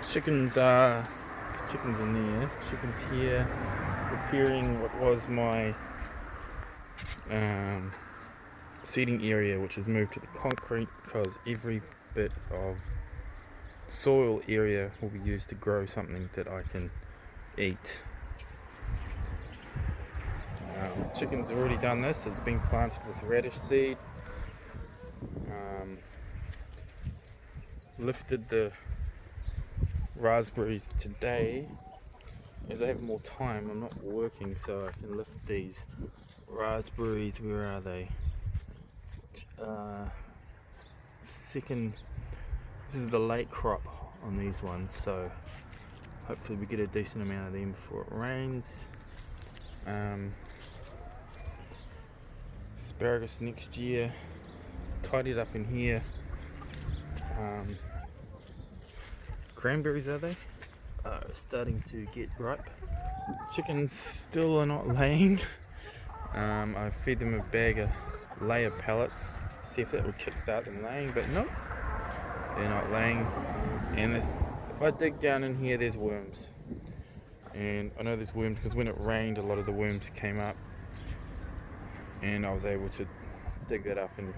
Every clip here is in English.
Chickens are chickens in there. Chickens here, preparing what was my seeding area, which has moved to the concrete because every bit of soil area will be used to grow something that I can eat. Chickens have already done this. It's been planted with radish seed. Lifted the raspberries today. As I have more time, I'm not working, so I can lift these raspberries. Where are they? Second, this is the late crop on these ones, so hopefully we get a decent amount of them before it rains. Asparagus next year. Tidied up in here. Cranberries, are they? Starting to get ripe. Chickens still are not laying. I feed them a bag of layer pellets, see if that would kickstart them laying, but nope, they're not laying. And if I dig down in here, there's worms. And I know there's worms because when it rained, a lot of the worms came up, and I was able to dig that up and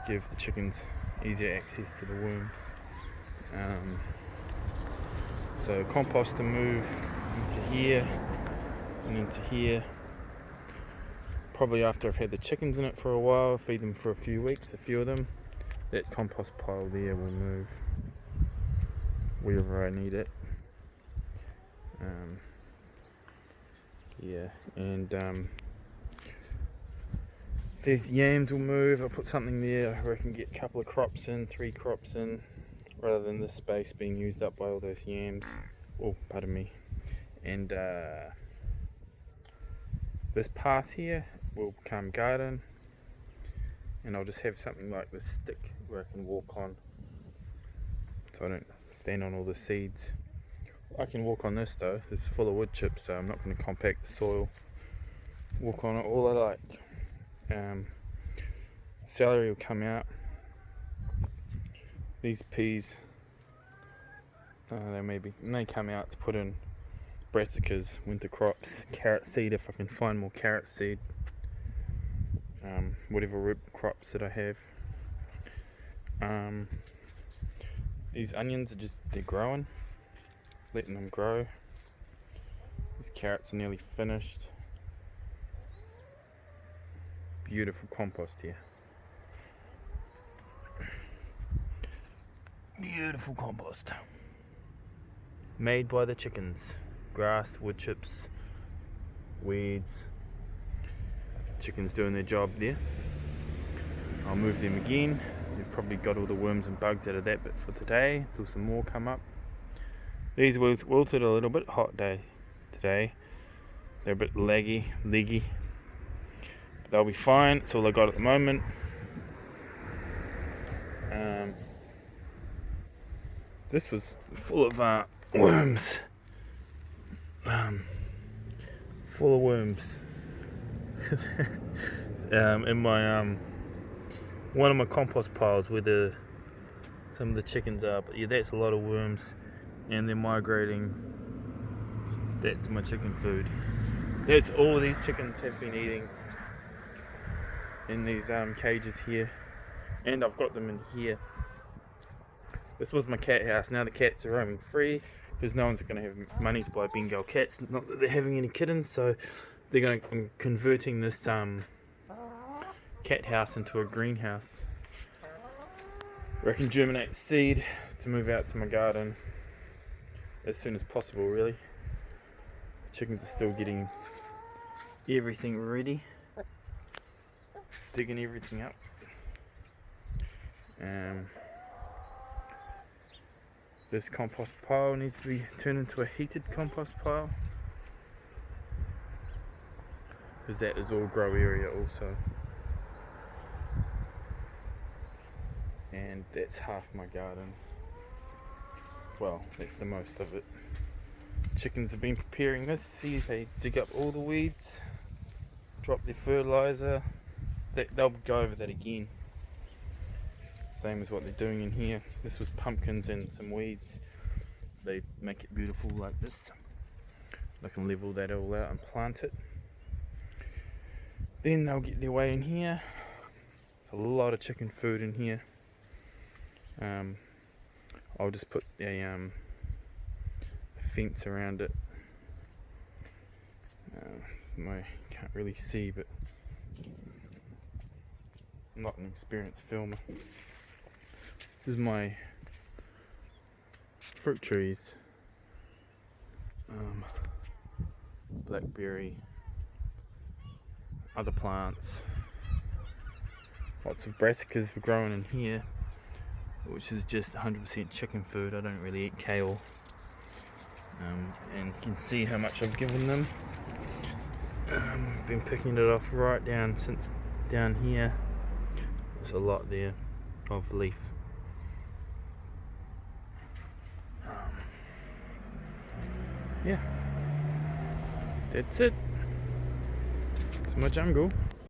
give the chickens easier access to the worms. So compost to move into here and into here. Probably after I've had the chickens in it for a while, feed them for a few weeks, a few of them, that compost pile there will move wherever I need it. These yams will move. I'll put something there where I can get a couple of crops in, 3 crops in, rather than this space being used up by all those yams. Oh, pardon me. And this path here will become garden, and I'll just have something like this stick where I can walk on, so I don't stand on all the seeds. I can walk on this though. This is full of wood chips, so I'm not going to compact the soil. Walk on it all I like. Celery will come out. These peas, they may come out to put in brassicas, winter crops. Carrot seed, if I can find more carrot seed. Whatever root crops that I have. These onions are they're growing. Letting them grow. These carrots are nearly finished. Beautiful compost here. Beautiful compost. Made by the chickens. Grass, wood chips, weeds. Chickens doing their job there. I'll move them again. We've probably got all the worms and bugs out of that bit for today, till some more come up. These wilted a little bit. Hot day today. They're a bit leggy. But they'll be fine. That's all I got at the moment. This was full of worms. Full of worms. In my one of my compost piles where some of the chickens are. But yeah, that's a lot of worms, and they're migrating. That's my chicken food. That's all these chickens have been eating in these cages here, and I've got them in here. This was my cat house. Now the cats are roaming free because no one's going to have money to buy Bengal cats. Not that they're having any kittens, so I'm converting this cat house into a greenhouse where I can germinate seed to move out to my garden as soon as possible, really. The chickens are still getting everything ready, digging everything up. This compost pile needs to be turned into a heated compost pile, because that is all grow area also. And that's half my garden. Well, that's the most of it. Chickens have been preparing this. See, they dig up all the weeds, drop their fertilizer. They'll go over that again. Same as what they're doing in here. This was pumpkins and some weeds. they make it beautiful like this. I can level that all out and plant it. Then they'll get their way in here. There's a lot of chicken food in here. I'll just put a fence around it. I can't really see, but I'm not an experienced filmer. This is my fruit trees. Blackberry, other plants. Lots of brassicas were growing in here, which is just 100% chicken food. I don't really eat kale. And you can see how much I've given them. I've been picking it off right down since down here. There's a lot there of leaf. Yeah, that's it. It's my jungle.